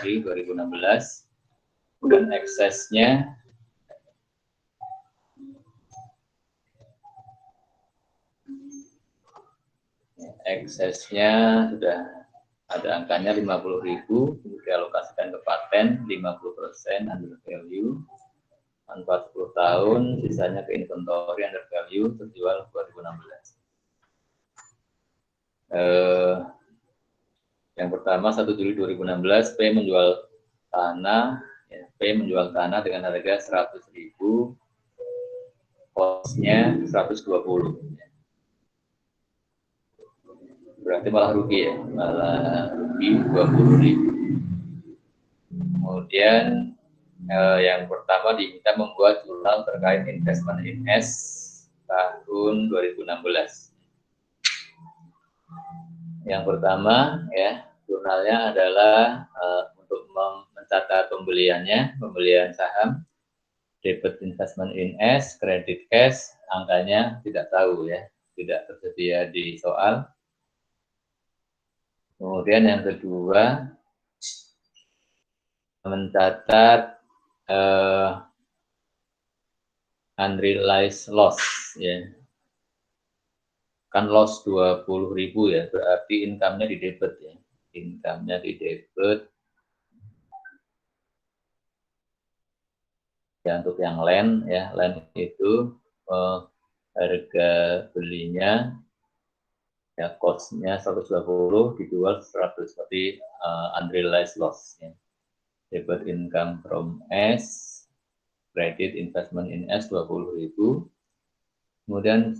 Januari 2016, dan eksesnya sudah ada angkanya 50.000, dialokasikan ke paten 50% under value, manfaat 10 tahun, sisanya ke inventory under value, terjual 2016. Yang pertama 1 Juli 2016, P menjual tanah, ya, P menjual tanah dengan harga 100.000, kosnya 120. Berarti malah rugi ya, malah rugi 20.000. Kemudian yang pertama diminta membuat jurnal terkait investment in S tahun 2016. Yang pertama ya, jurnalnya adalah untuk mencatat pembelian saham, debit investment in S, credit cash, angkanya tidak tahu ya, tidak tersedia di soal. Kemudian yang kedua, mencatat unrealized loss ya. Kan loss 20.000 ya, berarti income-nya di debit ya. Income-nya di debit. Ya, untuk yang land ya, land itu harga belinya ya, cost-nya 120, dijual 100, tapi unrealized loss ya. Debit income from S, credit investment in S 20.000. Kemudian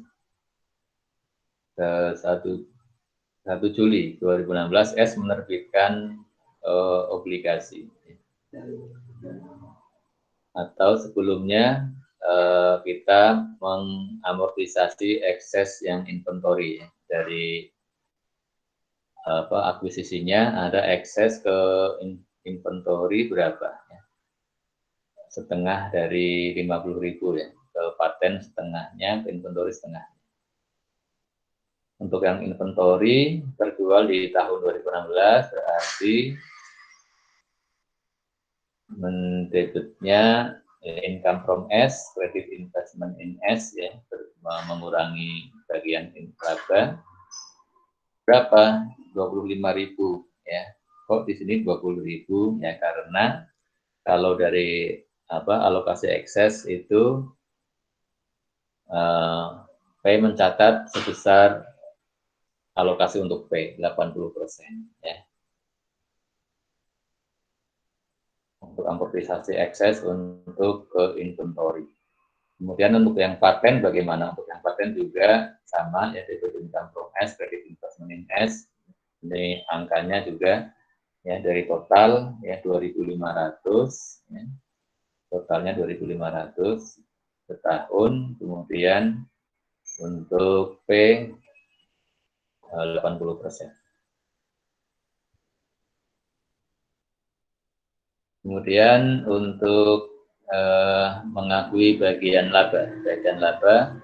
1 Juli 2016 S menerbitkan obligasi. Atau sebelumnya kita mengamortisasi ekses yang inventory ya. Dari akuisisinya ada ekses ke inventory berapa ya? Setengah dari 50.000 ya, ke paten setengahnya, ke inventory setengah. Untuk yang inventory terjual di tahun 2016 berarti mendebitnya income from S, credit investment in S ya, mengurangi bagian laba berapa? 25.000 ya. Kok di sini 20.000 ya, karena kalau dari alokasi ekses itu P mencatat sebesar alokasi untuk P 80% ya. Untuk amortisasi ekses untuk ke inventory. Kemudian untuk yang paten bagaimana? Untuk yang paten juga sama ya, debit income from S, credit investment in S. Ini angkanya juga ya, dari total ya 2.500 ya. Totalnya 2.500 setahun. Kemudian untuk P 80%. Kemudian untuk mengakui bagian laba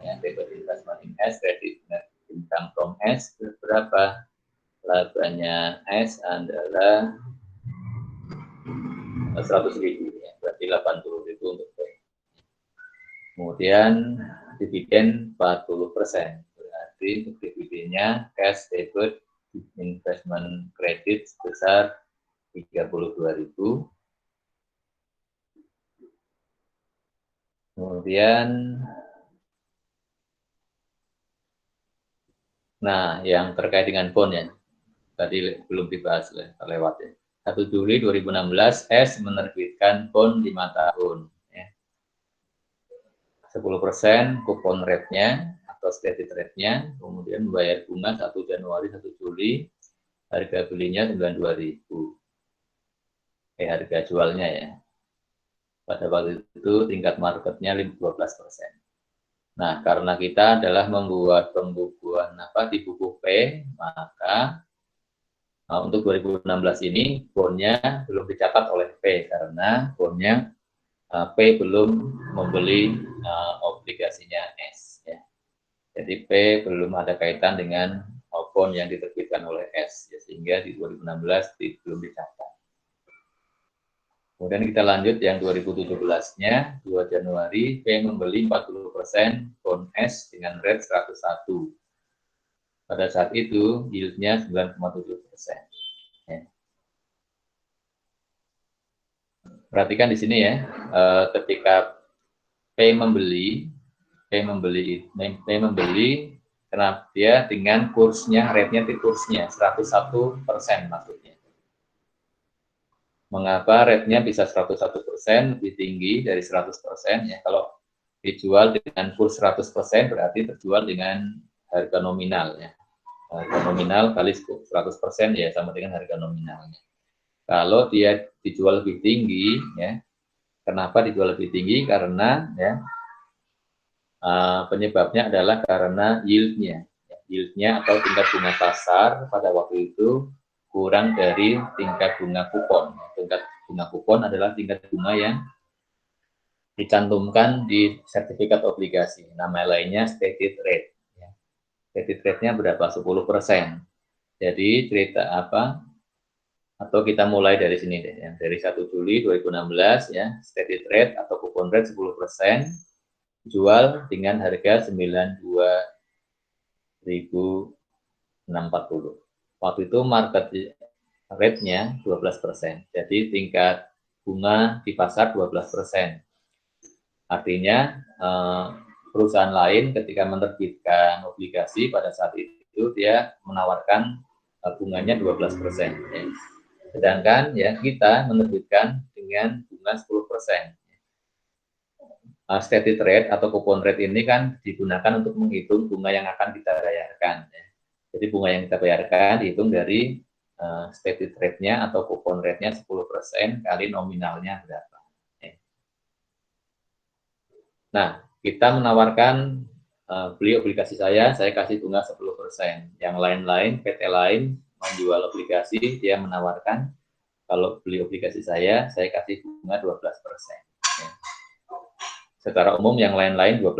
ya, debit investment in S, credit income from S, berapa labanya S adalah 100.000 ya, berarti 80.000 untuk P. Kemudian dividen 40%, berarti untuk dividennya cash debit investment credit sebesar 32.000. Kemudian, nah yang terkait dengan bond ya, tadi belum dibahas lewat ya. 1 Juli 2016 S menerbitkan bond 5 tahun ya. 10% kupon rate-nya atau stated rate-nya, kemudian membayar bunga 1 Januari 1 Juli, harga belinya 92.000. Harga jualnya ya. Pada waktu itu tingkat marketnya 12%. Nah, karena kita adalah membuat pembukuan di buku P, maka untuk 2016 ini bondnya belum dicatat oleh P karena bondnya P belum membeli obligasinya S. Ya. Jadi P belum ada kaitan dengan bond yang diterbitkan oleh S, ya, sehingga di 2016 belum dicatat. Kemudian kita lanjut yang 2017-nya, 2 Januari, P membeli 40% bond S dengan rate 101. Pada saat itu, yield-nya 9,7%. Ya. Perhatikan di sini ya, ketika P membeli, kenapa dia dengan kursnya, rate-nya di kursnya 101% maksudnya. Mengapa rate-nya bisa 101% lebih tinggi dari 100%? Ya, kalau dijual dengan kurs 100% berarti terjual dengan harga nominal ya. Harga nominal kali 100% ya sama dengan harga nominalnya. Kalau dia dijual lebih tinggi ya. Kenapa dijual lebih tinggi? Karena ya penyebabnya adalah karena yield-nya. Yield-nya atau tingkat bunga pasar pada waktu itu kurang dari tingkat bunga kupon. Tingkat bunga kupon adalah tingkat bunga yang dicantumkan di sertifikat obligasi. Nama lainnya stated rate. Stated rate-nya berapa? 10%. Jadi cerita apa? Atau kita mulai dari sini deh, ya. Dari 1 Juli 2016 ya, stated rate atau kupon rate 10%, jual dengan harga 92.640. Waktu itu market rate-nya 12%. Jadi tingkat bunga di pasar 12%. Artinya perusahaan lain ketika menerbitkan obligasi pada saat itu dia menawarkan bunganya 12%. Ya. Sedangkan ya kita menerbitkan dengan bunga 10%. Stated rate atau coupon rate ini kan digunakan untuk menghitung bunga yang akan kita bayarkan. Ya. Jadi bunga yang kita bayarkan dihitung dari stated rate-nya atau coupon rate-nya 10% kali nominalnya berapa. Ya. Nah, kita menawarkan beli obligasi saya kasih bunga 10%. Yang lain-lain, PT lain menjual obligasi, dia menawarkan kalau beli obligasi saya kasih bunga 12%. Ya. Secara umum yang lain-lain 12%.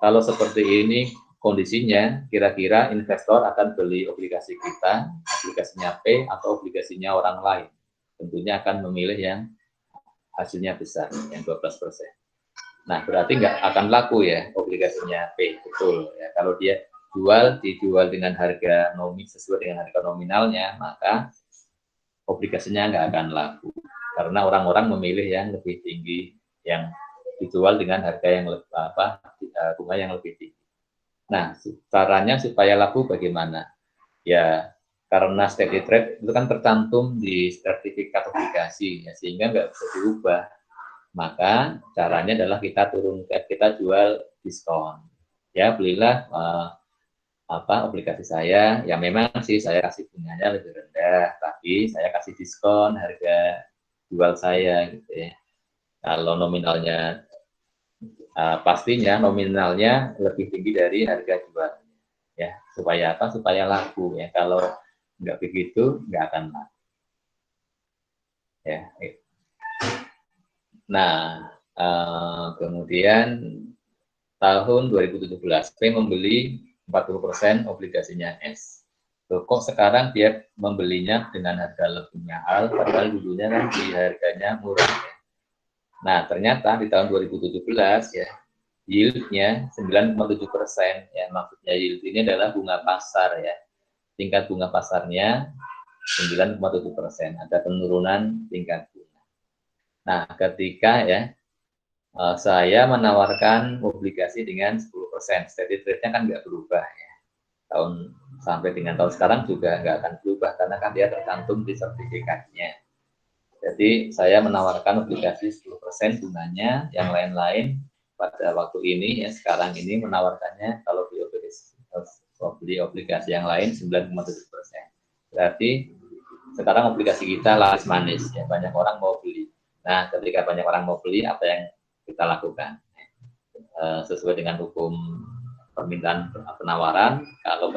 Kalau seperti ini kondisinya, kira-kira investor akan beli obligasi kita, obligasinya P atau obligasinya orang lain. Tentunya akan memilih yang hasilnya besar, yang 12%. Nah, berarti nggak akan laku ya obligasinya P, betul. Ya, kalau dia dijual dengan harga sesuai dengan harga nominalnya, maka obligasinya nggak akan laku. Karena orang-orang memilih yang lebih tinggi, yang dijual dengan harga yang bunga yang lebih tinggi. Nah, caranya supaya laku bagaimana? Ya, karena stated rate itu kan tercantum di sertifikat obligasi, ya, sehingga nggak bisa diubah. Maka caranya adalah kita jual diskon. Ya, belilah obligasi saya. Ya memang sih saya kasih bunganya lebih rendah, tapi saya kasih diskon harga jual saya gitu ya. Kalau nominalnya pastinya nominalnya lebih tinggi dari harga jual ya, supaya apa? Supaya laku ya. Kalau nggak begitu nggak akan laku ya. Nah, kemudian tahun 2017 P membeli 40% obligasinya S. Loh, kok sekarang dia membelinya dengan harga lebih mahal padahal dulunya kan di harganya murah ya. Nah, ternyata di tahun 2017 ya yield-nya 9,7%. Ya, maksudnya yield ini adalah bunga pasar ya. Tingkat bunga pasarnya 9,7%. Ada penurunan tingkat bunga. Nah, ketika ya saya menawarkan obligasi dengan 10%. Stated rate-nya kan nggak berubah ya. Tahun sampai dengan tahun sekarang juga nggak akan berubah karena kan dia tercantum di sertifikatnya. Jadi saya menawarkan obligasi 10% bunganya, yang lain-lain pada waktu ini ya sekarang ini menawarkannya kalau beli obligasi yang lain 9,7%. Berarti sekarang obligasi kita laris manis ya, banyak orang mau beli. Nah, ketika banyak orang mau beli, apa yang kita lakukan? Sesuai dengan hukum permintaan penawaran, kalau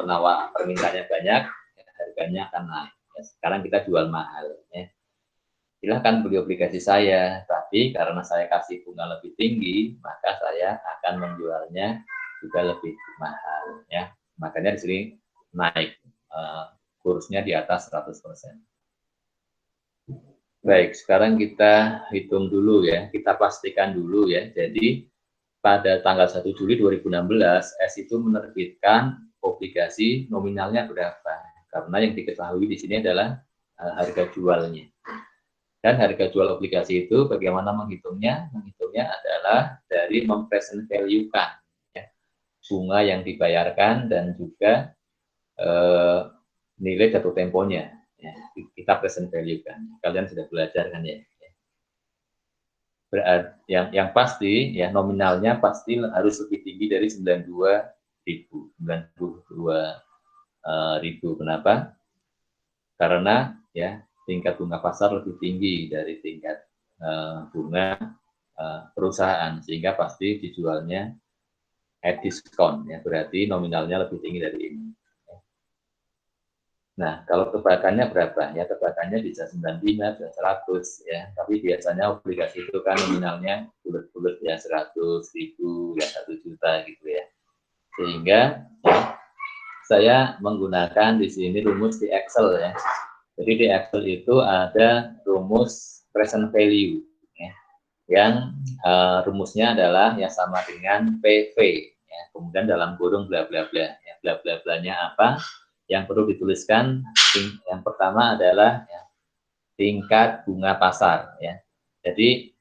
permintaannya banyak, harganya akan naik. Ya, sekarang kita jual mahal. Ya. Silahkan beli obligasi saya, tapi karena saya kasih bunga lebih tinggi, maka saya akan menjualnya juga lebih mahal. Ya. Makanya di sini naik kursnya di atas 100%. Baik, sekarang kita hitung dulu ya, kita pastikan dulu ya. Jadi pada tanggal 1 Juli 2016, S itu menerbitkan obligasi nominalnya berapa? Karena yang diketahui di sini adalah harga jualnya. Dan harga jual obligasi itu bagaimana menghitungnya? Menghitungnya adalah dari mempresent value-kan ya, bunga yang dibayarkan dan juga nilai jatuh temponya. Ya, kita present value kan. Kalian sudah belajar kan ya. Berarti yang pasti ya nominalnya pasti harus lebih tinggi dari 92.000. Kenapa? Karena ya tingkat bunga pasar lebih tinggi dari tingkat bunga perusahaan, sehingga pasti dijualnya at discount ya, berarti nominalnya lebih tinggi dari ini. Nah, kalau tebakannya berapa? Ya, tebakannya bisa 95, bisa 100 ya. Tapi biasanya obligasi itu kan nominalnya bulat-bulat ya, 100.000, ya 1 juta gitu ya. Sehingga ya, saya menggunakan di sini rumus di Excel ya. Jadi di Excel itu ada rumus present value ya, yang rumusnya adalah yang sama dengan PV ya. Kemudian dalam kurung bla bla bla ya. Bla bla blanya apa? Yang perlu dituliskan yang pertama adalah ya, tingkat bunga pasar ya. Jadi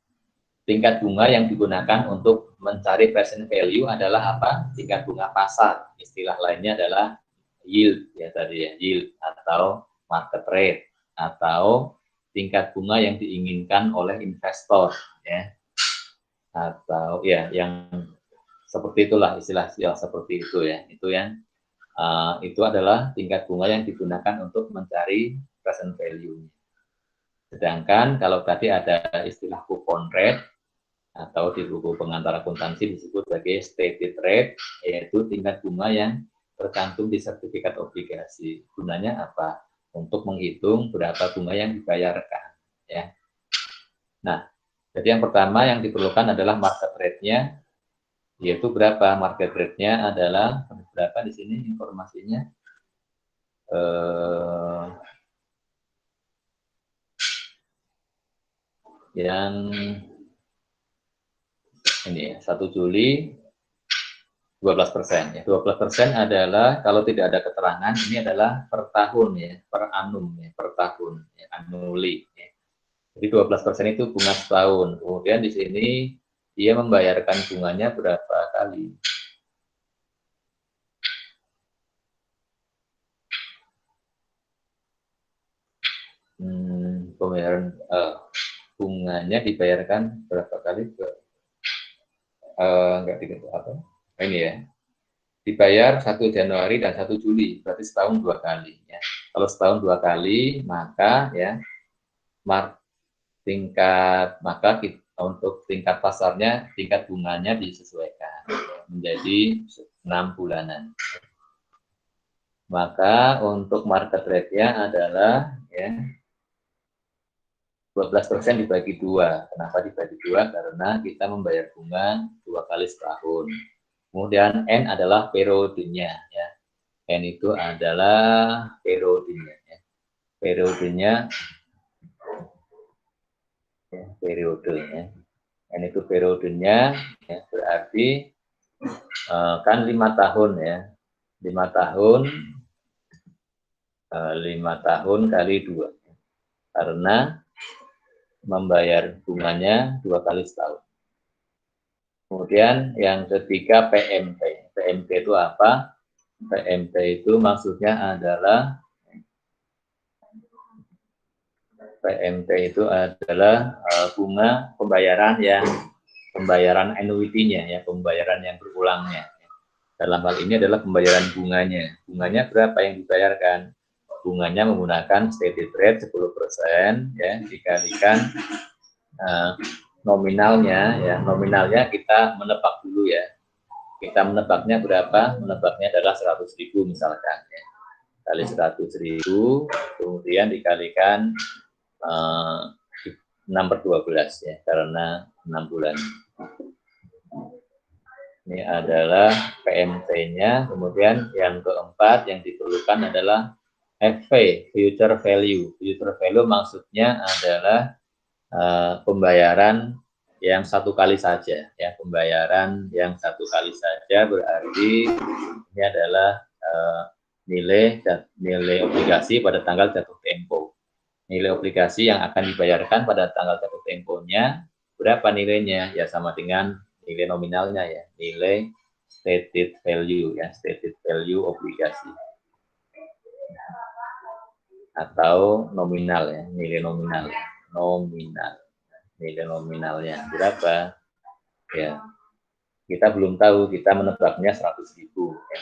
tingkat bunga yang digunakan untuk mencari present value adalah apa? Tingkat bunga pasar. Istilah lainnya adalah yield ya tadi ya, yield atau market rate atau tingkat bunga yang diinginkan oleh investor ya. Atau ya yang seperti itulah istilah yang seperti itu ya. Itu yang itu adalah tingkat bunga yang digunakan untuk mencari present value. Sedangkan kalau tadi ada istilah coupon rate atau di buku pengantar akuntansi disebut sebagai stated rate, yaitu tingkat bunga yang tercantum di sertifikat obligasi. Gunanya apa? Untuk menghitung berapa bunga yang dibayarkan. Ya. Nah, jadi yang pertama yang diperlukan adalah market rate-nya, yaitu berapa market rate-nya adalah berapa di sini informasinya. Yang ini ya, 1 Juli 12%. Ya. 12% adalah kalau tidak ada keterangan ini adalah per tahun ya, per annum ya, per tahun ya, annually ya. Jadi 12% itu bunga setahun. Kemudian di sini dia membayarkan bunganya berapa kali? Pembayaran bunganya dibayarkan berapa kali? Enggak diketahui apa? Ini ya. Dibayar 1 Januari dan 1 Juli, berarti setahun 2 kali. Ya. Kalau setahun 2 kali, maka ya maka untuk tingkat pasarnya, tingkat bunganya disesuaikan menjadi 6 bulanan. Maka untuk market rate-nya adalah ya 12% dibagi 2. Kenapa dibagi 2? Karena kita membayar bunga 2 kali setahun. Kemudian N adalah periodenya ya. N itu adalah periodenya ya. Periodenya ya, periodenya. N itu periodenya ya, berarti kan 5 tahun ya. 5 tahun 5 tahun kali 2. Karena membayar bunganya 2 kali setahun. Kemudian yang ketiga PMT. PMT itu apa? PMT itu maksudnya adalah bunga pembayaran annuity-nya ya, pembayaran yang berulangnya. Dalam hal ini adalah pembayaran bunganya. Bunganya berapa yang dibayarkan? Bunganya menggunakan stated rate 10% ya, dikalikan nominalnya ya. Nominalnya kita menebak dulu ya. Kita menebaknya berapa? Menebaknya adalah 100.000 misalkan ya. Kali 100.000 kemudian dikalikan 6/12 ya, karena 6 bulan. Ini adalah PMT-nya. Kemudian yang keempat yang diperlukan adalah FV, future value. Future value maksudnya adalah pembayaran yang satu kali saja, ya, pembayaran yang satu kali saja berarti ini adalah nilai obligasi pada tanggal jatuh tempo. Nilai obligasi yang akan dibayarkan pada tanggal jatuh temponya berapa nilainya? Ya sama dengan nilai nominalnya, ya, nilai stated value, ya, stated value obligasi atau nominal, ya, nilai nominal, nilai nominalnya berapa, ya, kita belum tahu, kita menebaknya 100.000, ya.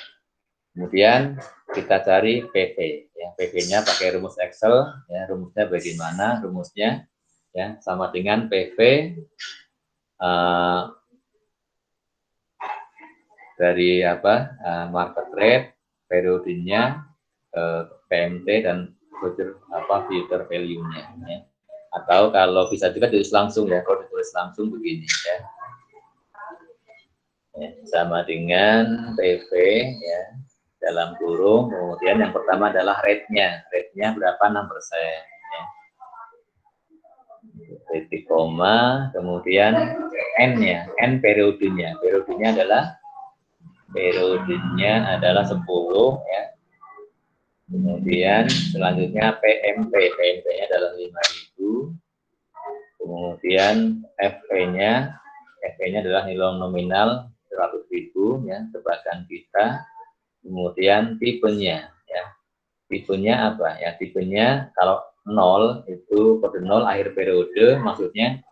Kemudian kita cari PV, ya, PV-nya pakai rumus Excel, ya, rumusnya bagaimana? Rumusnya, ya, sama dengan PV dari market rate, periodenya, PMT dan future value-nya, ya. Atau kalau bisa juga ditulis langsung, ya, kalau ditulis langsung begini, ya. Ya, sama dengan PV, ya, dalam kurung, kemudian yang pertama adalah rate-nya berapa? 6%, ya. Titik koma, kemudian N-nya, N periodenya adalah 10, ya. Kemudian selanjutnya PMP-nya adalah 5.000. Kemudian FP-nya adalah nilai nominal 100.000, ya, tebakan kita. Kemudian tipenya, ya, tipenya apa, ya, tipenya kalau 0 itu kode 0 akhir periode, maksudnya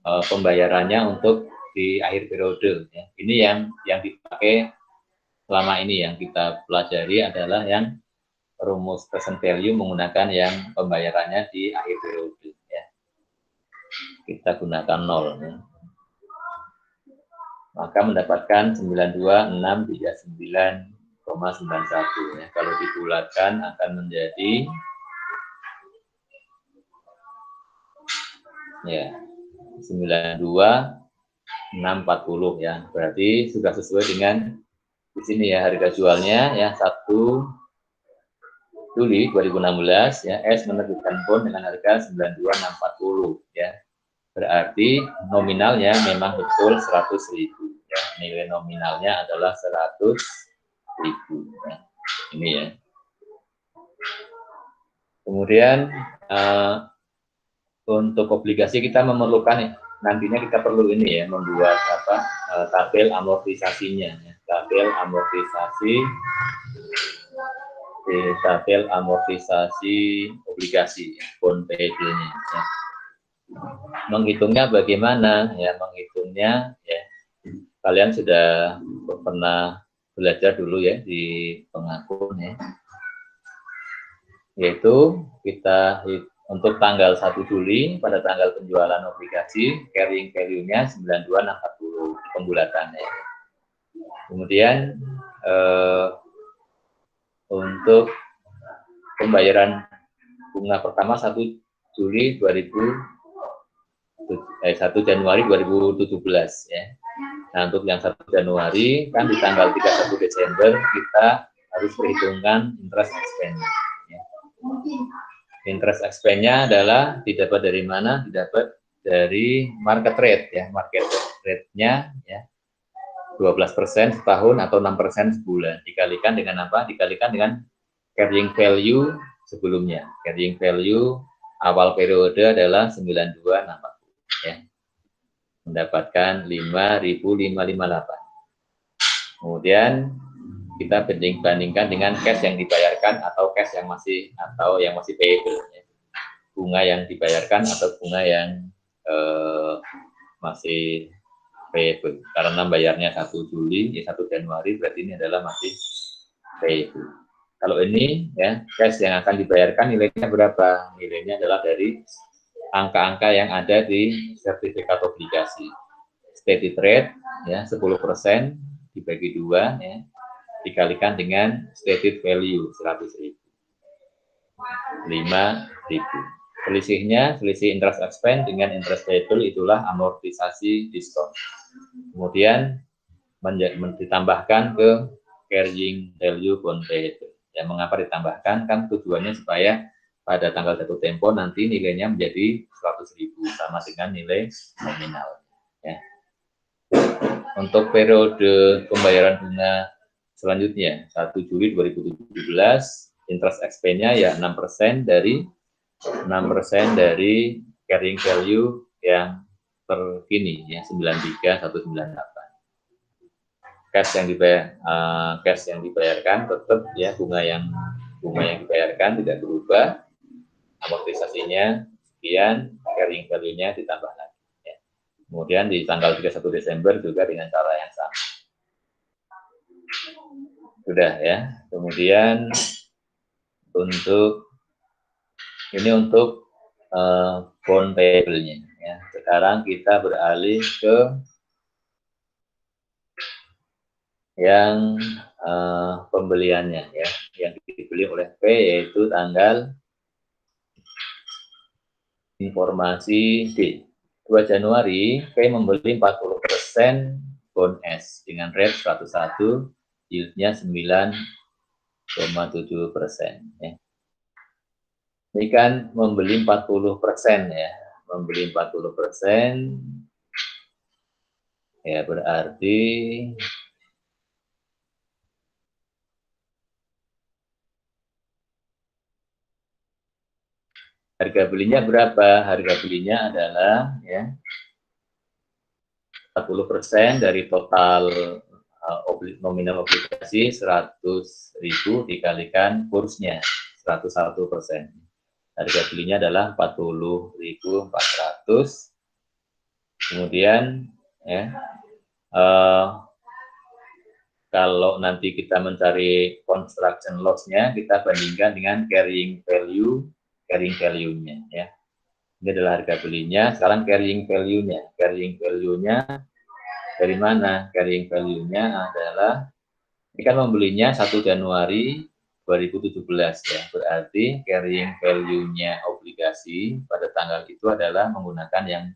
pembayarannya untuk di akhir periode, ya. Ini yang dipakai selama ini, yang kita pelajari adalah yang rumus present value menggunakan yang pembayarannya di akhir periode, ya. Kita gunakan 0, ya. Maka mendapatkan 92.639,91, ya. Kalau dibulatkan akan menjadi, ya, 92.640, ya. Berarti sudah sesuai dengan di sini, ya, harga jualnya, ya, 1 Juli 2016, ya, S menerbitkan bond dengan harga 92.640, ya. Berarti nominalnya memang betul 100.000, ya. Nilai nominalnya adalah 100.000, ya. Ini, ya. Kemudian untuk obligasi kita memerlukan, nantinya kita perlu ini, ya, membuat tabel amortisasinya, ya. Tabel amortisasi obligasi, ya, bond payable-nya, ya. Menghitungnya bagaimana, ya? Menghitungnya, ya, kalian sudah pernah belajar dulu, ya, di pengakun, ya. Yaitu kita untuk tanggal 1 Juli pada tanggal penjualan obligasi, carrying value-nya 92.640 pembulatannya. Kemudian untuk pembayaran bunga pertama 1 Januari 2017, ya. Nah, untuk yang 1 Januari kan di tanggal 31 Desember kita harus perhitungkan interest expense, ya. Interest expense-nya adalah didapat dari mana? Didapat dari market rate, ya. Market rate-nya, ya, 12% setahun atau 6% sebulan. Dikalikan dengan apa? Dikalikan dengan carrying value sebelumnya. Carrying value awal periode adalah 92.640, ya. Mendapatkan 5.558. Kemudian kita bandingkan dengan cash yang dibayarkan atau cash yang masih payable, ya. Bunga yang dibayarkan atau bunga yang masih payable. Karena bayarnya 1 Juli, 1 Januari, berarti ini adalah masih payable. Kalau ini, ya, cash yang akan dibayarkan nilainya berapa? Nilainya adalah dari angka-angka yang ada di sertifikat obligasi. Stated rate, ya, 10% dibagi 2, ya, dikalikan dengan stated value 100.000. 5.000. Selisih interest expense dengan interest payable itulah amortisasi diskon. Kemudian ditambahkan ke carrying value bond payable, Ya, mengapa ditambahkan? Kan tujuannya supaya pada tanggal jatuh tempo nanti nilainya menjadi 100.000 sama dengan nilai nominal. Ya. Untuk periode pembayaran bunga selanjutnya 1 Juli 2017, interest expense-nya ya 6% dari carrying value yang terkini ya 93198. Cash yang dibayarkan tetap ya bunga yang dibayarkan tidak berubah, amortisasinya sekian, carrying value-nya ditambah lagi. Ya. Kemudian di tanggal 31 Desember juga dengan cara yang sama. Sudah ya. Kemudian untuk bond payable-nya. Ya. Sekarang kita beralih ke yang pembeliannya ya, yang dibeli oleh P yaitu tanggal informasi D. 2 Januari P membeli 40% bond S dengan rate 101, yieldnya 9,7%. Ya. Ini kan membeli 40% ya, membeli 40% ya berarti harga belinya berapa? Harga belinya adalah ya 40% dari total nominal obligasi 100.000 dikalikan kursnya 101%. Harga belinya adalah 40.400. Kemudian ya kalau nanti kita mencari construction loss-nya, kita bandingkan dengan carrying value-nya ya. Ini adalah harga belinya, sekarang carrying value-nya. Carrying value-nya dari mana? Carrying value-nya adalah, ini kan membelinya 1 Januari 2017 ya, berarti carrying value-nya obligasi pada tanggal itu adalah menggunakan yang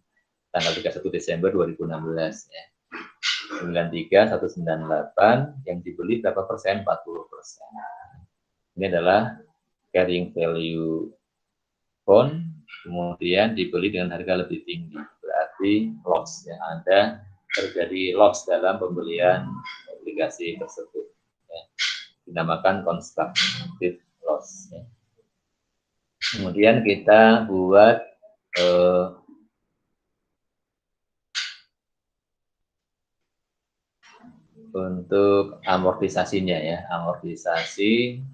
tanggal 31 Desember 2016 ya. 93.198 yang dibeli berapa persen? 40%. Ini adalah carrying value bond, kemudian dibeli dengan harga lebih tinggi, berarti loss yang ada terjadi loss dalam pembelian obligasi tersebut. Ya. Dinamakan constructive loss. Ya. Kemudian kita buat untuk amortisasinya ya, amortisasi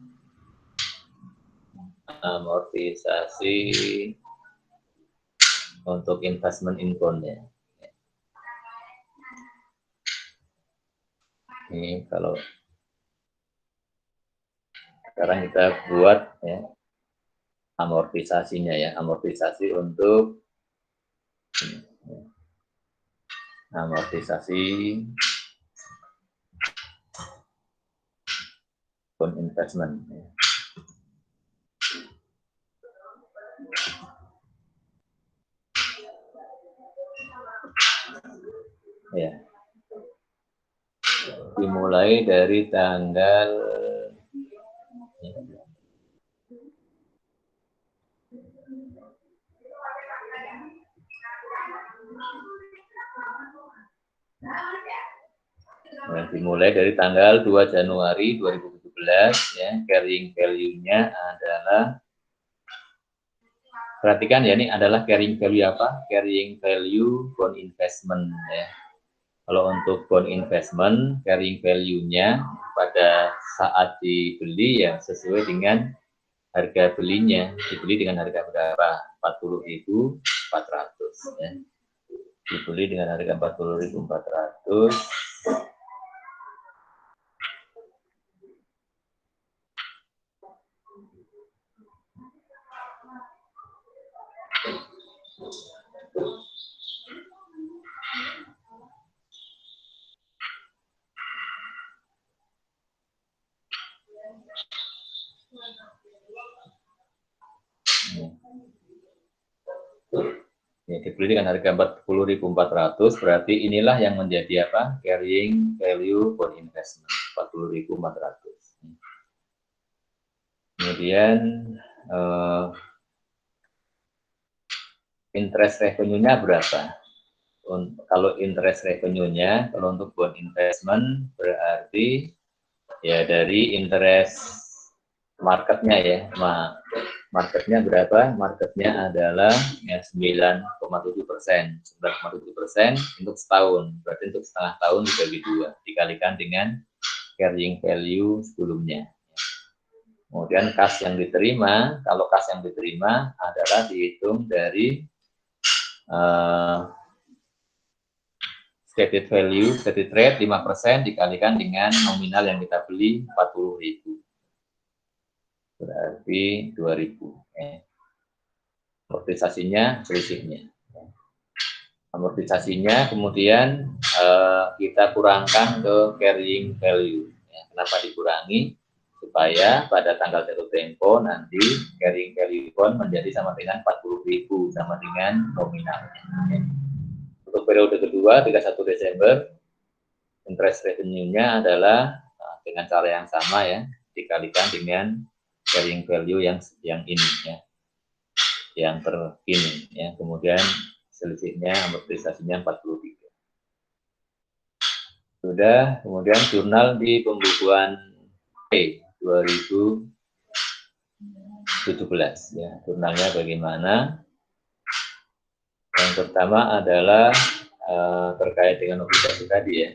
untuk investment income-nya. Ini kalau sekarang kita buat ya amortisasinya ya, amortisasi untuk amortisasi bond investment. Ya. Dimulai dari tanggal dimulai dari tanggal 2 Januari 2017 ya, carrying value-nya adalah, perhatikan ya, ini adalah carrying value apa? Carrying value bond investment ya. Kalau untuk bond investment, carrying value-nya pada saat dibeli ya sesuai dengan harga belinya. Dibeli dengan harga berapa? 40.400 ya. Dibeli dengan harga 40.400. Ya, dibeli dengan harga 40.400, berarti inilah yang menjadi apa? Carrying value bond investment 40.400. Kemudian interest revenue-nya berapa? Kalau interest revenue-nya, kalau untuk bond investment berarti ya dari interest marketnya ya. Marketnya berapa? Marketnya adalah ya 9,7%. 9,7% untuk setahun. Berarti untuk setengah tahun dibagi 2, dikalikan dengan carrying value sebelumnya. Kemudian kas yang diterima, kalau kas yang diterima adalah dihitung dari stated value, stated rate 5% dikalikan dengan nominal yang kita beli 40.000. Berarti 2.000. Amortisasinya selisihnya. Amortisasinya kemudian kita kurangkan ke carrying value. Kenapa dikurangi? Supaya pada tanggal jatuh tempo nanti carrying value bond menjadi sama dengan 40.000, sama dengan nominalnya. Untuk periode kedua 31 Desember interest revenue-nya adalah dengan cara yang sama ya, dikalikan dengan carrying value yang ini ya, yang terkini ya. Kemudian selisihnya amortisasinya 43. Sudah, kemudian jurnal di pembukuan P 2017 ya. Jurnalnya bagaimana? Yang pertama adalah terkait dengan obligasi tadi ya.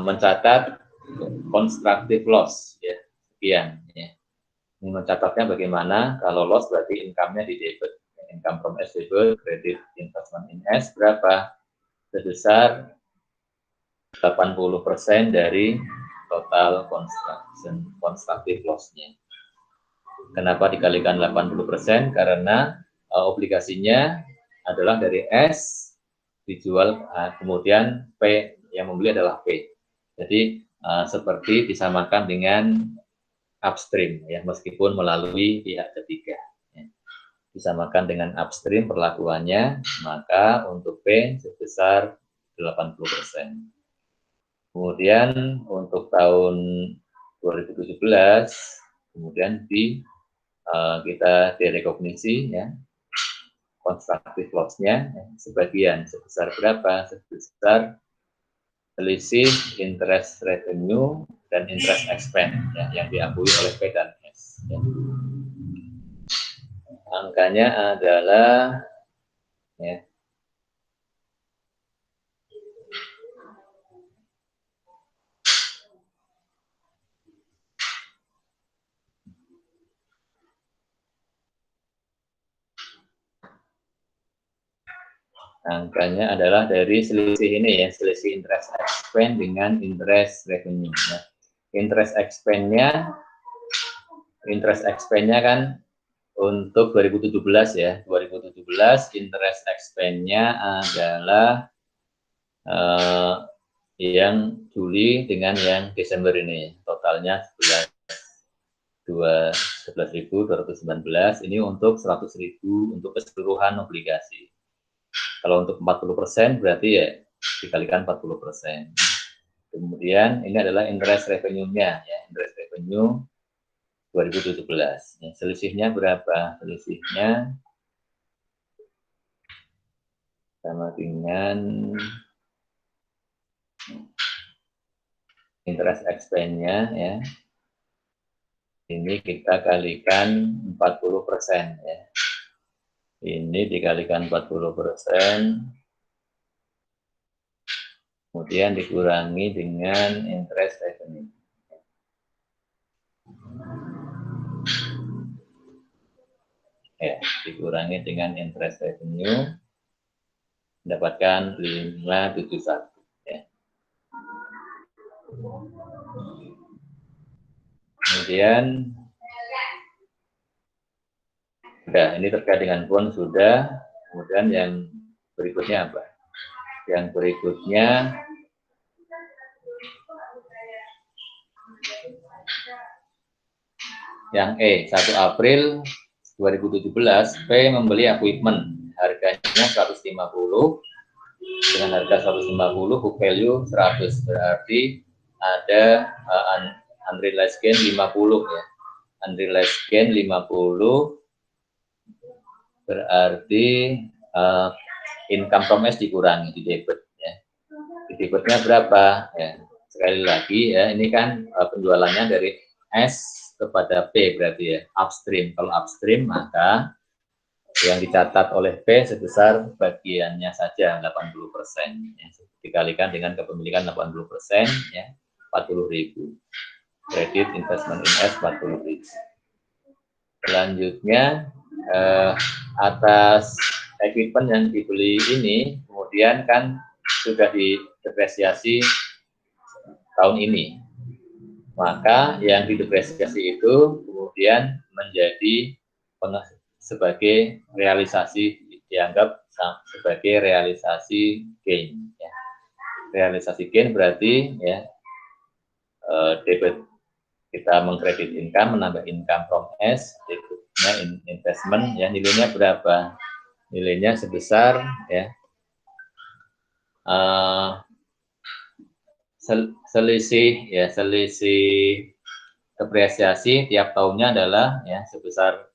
Mencatat constructive loss ya. Sekian ya. Ini mencatatnya bagaimana? Kalau loss berarti income-nya di debit. Income from S debit, credit investment in S berapa? Sebesar 80% dari total constructive loss-nya. Kenapa dikalikan 80%? Karena obligasinya adalah dari S dijual, kemudian P yang membeli adalah P. Jadi seperti disamakan dengan upstream ya, meskipun melalui pihak ketiga. Ya. Disamakan dengan upstream perlakuannya, maka untuk P sebesar 80%. Kemudian untuk tahun 2017 kemudian kita direkognisi ya constructive loss-nya ya, sebagian sebesar berapa? Sebesar selisih interest revenue dan interest expense ya, yang diakui oleh P dan S. Ya. Angkanya adalah ya, angkanya adalah dari selisih ini ya, selisih interest expense dengan interest revenue. Ya. Interest expense-nya kan untuk 2017 ya, 2017 interest expense-nya adalah yang Juli dengan yang Desember ini, totalnya 11.219 ini untuk 100.000 untuk keseluruhan obligasi. Kalau untuk 40% berarti ya dikalikan 40%. Kemudian ini adalah interest revenue-nya ya, interest revenue 2017. Ya, selisihnya berapa? Selisihnya sama dengan interest expense-nya ya. Ini kita kalikan 40% ya. Ini dikalikan 40%, kemudian dikurangi dengan interest revenue. Ya, dikurangi dengan interest revenue, mendapatkan 571. Ya. Kemudian, sudah, ini terkait dengan bond sudah. Kemudian yang berikutnya apa? Yang berikutnya yang E, 1 April 2017, P membeli equipment, harganya 150, dengan harga 150, book value 100, berarti ada unrealized gain 50 ya. Unrealized gain 50 berarti income from S dikurangi di debit ya. Di debitnya berapa ya? Sekali lagi ya, ini kan penjualannya dari S kepada P berarti ya, upstream. Kalau upstream maka yang dicatat oleh P sebesar bagiannya saja 80%. Ya. Dikalikan dengan kepemilikan 80% ya, 40.000. Kredit investment in S 40.000. Selanjutnya atas equipment yang dibeli ini kemudian kan sudah didepresiasi tahun ini, maka yang didepresiasi itu kemudian menjadi sebagai realisasi, dianggap sebagai realisasi gain ya. Realisasi gain berarti ya debit kita mengkredit income, menambah income from S, debitnya investment ya, nilainya berapa? Nilainya sebesar ya selisih depresiasi tiap tahunnya adalah ya sebesar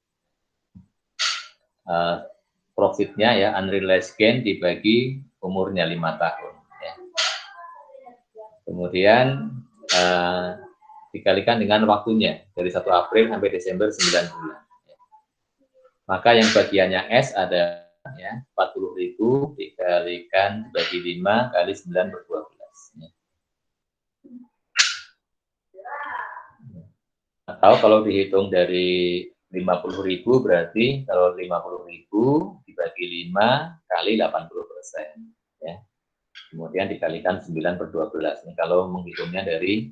profitnya ya, unrealized gain dibagi umurnya 5 tahun ya. Kemudian dikalikan dengan waktunya dari 1 April sampai Desember 9 bulan ya. Maka yang bagiannya S ada ya 40.000 dikalikan bagi 5 kali 9 per 12 ya. Atau kalau dihitung dari 50.000 berarti kalau 50.000 dibagi 5 kali 80% ya. Kemudian dikalikan 9 per 12 ini kalau menghitungnya dari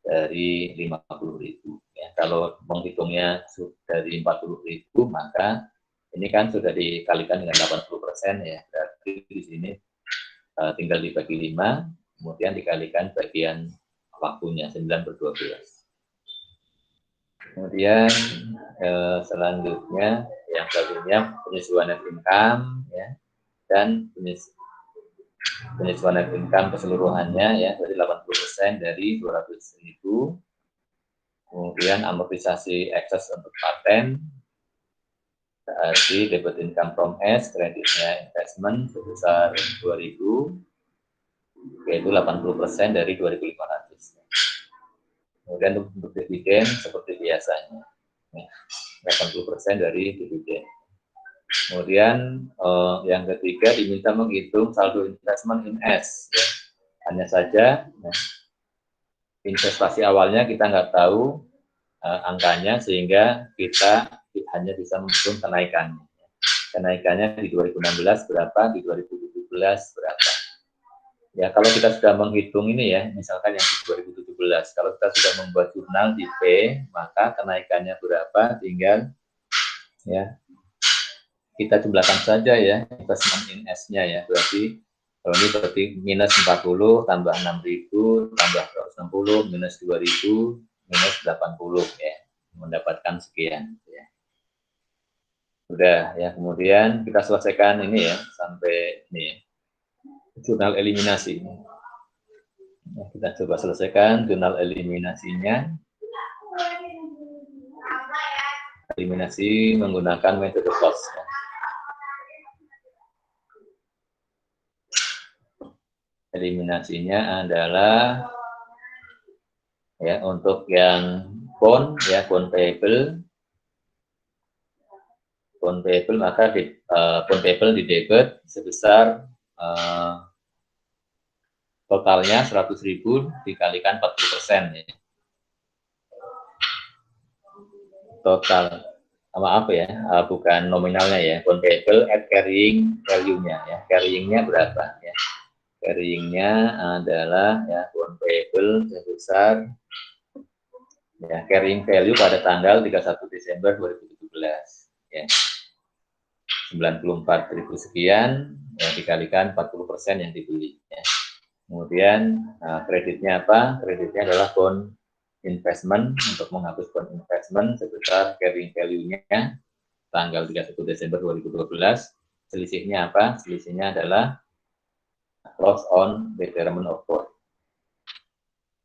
50.000 ya. Kalau menghitungnya dari 40.000 maka ini kan sudah dikalikan dengan 80% ya. Berarti di sini tinggal dibagi 5 kemudian dikalikan bagian waktunya 9 per 12. Kemudian selanjutnya yang selanjutnya penyesuaian net income ya, dan penyesuaian net income keseluruhannya ya dari 80% dari 200.000. Kemudian amortisasi ekses untuk paten berarti debit income from S, kreditnya investment sebesar 2.000 yaitu 80% dari 2.500. Kemudian untuk dividen seperti biasanya, 80% dari dividen. Kemudian yang ketiga diminta menghitung saldo investment in S. Ya. Hanya saja investasi awalnya kita nggak tahu angkanya sehingga kita hanya bisa menghitung kenaikannya. Kenaikannya di 2016 berapa, di 2017 berapa. Ya, kalau kita sudah menghitung ini ya, misalkan yang di 2017, kalau kita sudah membuat jurnal di P, maka kenaikannya berapa, tinggal ya kita jumlahkan saja ya investment in S-nya ya, berarti kalau ini berarti minus 40 tambah 6.000 tambah 160 minus 2.000 minus 80 ya, mendapatkan sekian ya. Sudah ya, kemudian kita selesaikan ini ya sampai ini ya, jurnal eliminasi. Ya, kita coba selesaikan jurnal eliminasinya. Eliminasi menggunakan metode cost. Ya. Eliminasinya adalah ya untuk yang bond ya, bond payable maka bond payable di debit sebesar totalnya 100.000 dikalikan 40% ya. Total maaf ya, bukan nominalnya ya, bond payable at carrying value-nya ya. Carrying-nya berapa ya? Carrying-nya adalah ya bond payable sebesar ya carrying value pada tanggal 31 Desember 2017 ya. 94.000 sekian ya, dikalikan 40% yang dibeli ya. Kemudian kreditnya apa? Kreditnya adalah bond investment, untuk menghapus bond investment sebesar carrying value-nya tanggal 31 Desember 2012. Selisihnya apa? Selisihnya adalah loss on retirement of bond.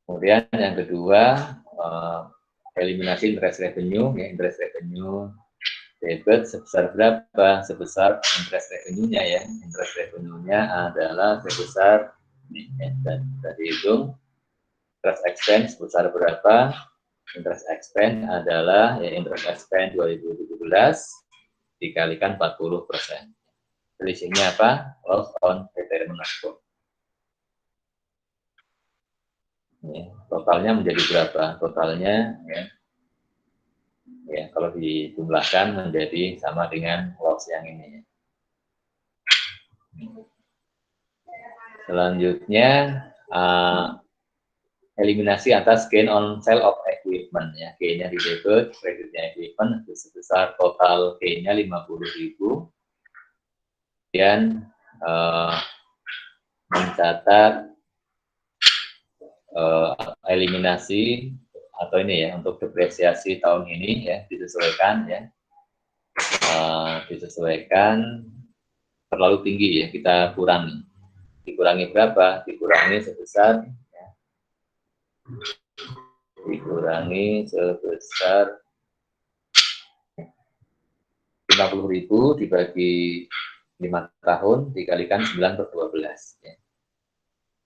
Kemudian yang kedua, eliminasi interest revenue, ya, interest revenue debit sebesar berapa? Sebesar interest revenue-nya, ya. Interest revenue-nya adalah sebesar ini, ya, dan dihitung interest expense sebesar berapa? Interest expense adalah ya, interest expense 2017 dikalikan 40%. Selisihnya apa? Loss on retirement account. Ya, totalnya menjadi berapa? Totalnya ya kalau dijumlahkan menjadi sama dengan loss yang ini. Selanjutnya eliminasi atas gain on sale of equipment, ya. Gain-nya di debit, kreditnya equipment sebesar total gain-nya 50.000. Kemudian mencatat eliminasi atau ini ya untuk depresiasi tahun ini ya disesuaikan ya disesuaikan terlalu tinggi ya kita dikurangi berapa? Dikurangi sebesar 50.000 dibagi 5 tahun dikalikan 9/12 ya.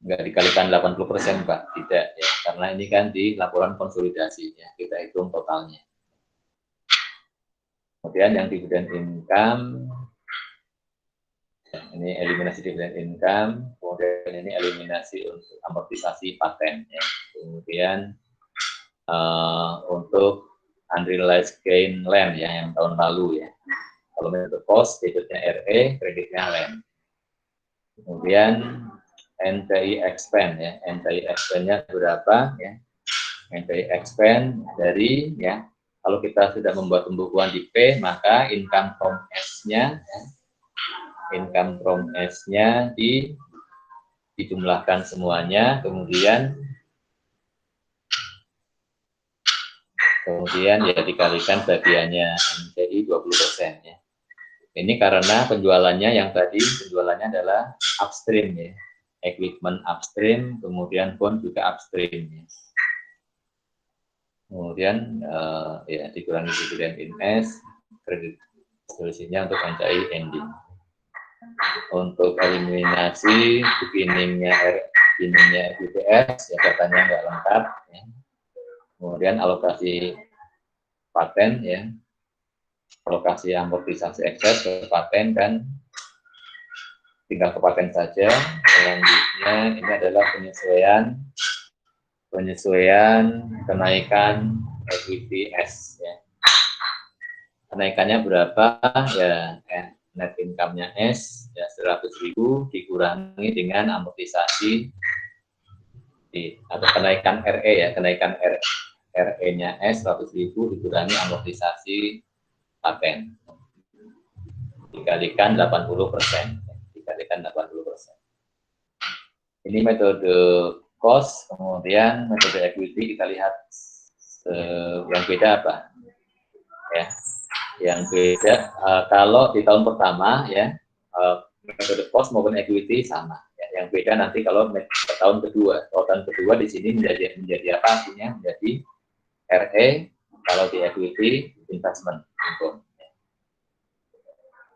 Enggak dikalikan 80%, Pak. Tidak ya, karena ini kan di laporan konsolidasi ya, kita hitung totalnya. Kemudian yang dividend income, ini eliminasi dividend income, kemudian ini eliminasi untuk amortisasi paten ya. Kemudian untuk unrealized gain land ya yang tahun lalu ya. Kalau menurut cost, debitnya RE, kreditnya land. Kemudian NTI expense ya, NTI expense-nya berapa ya? NTI expense dari ya, kalau kita sudah membuat pembukuan di P, maka income from S-nya ya, income from S-nya dijumlahkan semuanya, kemudian ya dikalikan bagiannya NTI 20% ya. Ini karena penjualannya yang tadi penjualannya adalah upstream ya, equipment upstream, kemudian bond juga upstream ya. Kemudian ya dikurangi dividen in S, kredit selisihnya untuk NCI ending. Untuk eliminasi beginningnya BPS ya datanya nggak lengkap ya. Kemudian alokasi paten ya, alokasi amortisasi ekses ke paten dan tinggal ke paten saja. Selanjutnya ini adalah penyesuaian kenaikan equity S ya. Kenaikannya berapa ya, net income-nya S ya 100.000 dikurangi dengan amortisasi atau kenaikan RE ya, kenaikan RE-nya S 100.000 dikurangi amortisasi paten dikalikan 80%. Dikalikan 80%. Ini metode cost, kemudian metode equity kita lihat yang beda apa? Ya, yang beda kalau di tahun pertama ya metode cost maupun equity sama. Ya, yang beda nanti kalau tahun kedua. Kalau tahun kedua di sini menjadi apa artinya? Menjadi RE, kalau di equity investment income.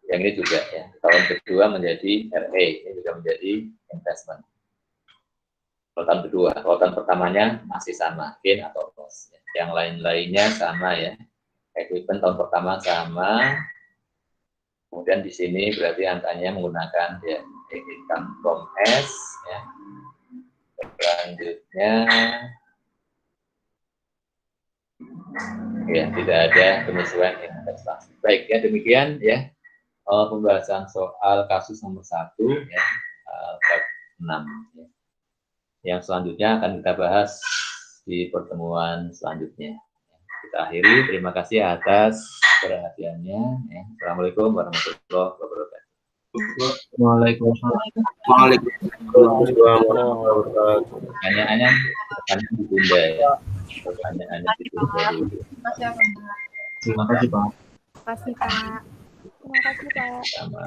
Yang ini juga ya, tahun kedua menjadi RE, ini juga menjadi investment. Kalau tahun kedua, kalau tahun pertamanya masih sama, gain atau loss. Yang lain-lainnya sama ya. Equipment tahun pertama sama. Kemudian di sini berarti angkanya menggunakan ya, income from S ya. Selanjutnya ya tidak ada penyesuaian investasi. Baik ya, demikian ya pembahasan soal kasus nomor 1 ya, bab 6 ya. Yang selanjutnya akan kita bahas di pertemuan selanjutnya. Kita akhiri, terima kasih atas perhatiannya ya. Assalamualaikum warahmatullahi wabarakatuh. Waalaikumsalam. Pertanyaannya ditunda ya. Pertanyaannya ditunda dulu. Terima kasih, Pak. Terima kasih, Pak. Terima kasih, Pak. Sama.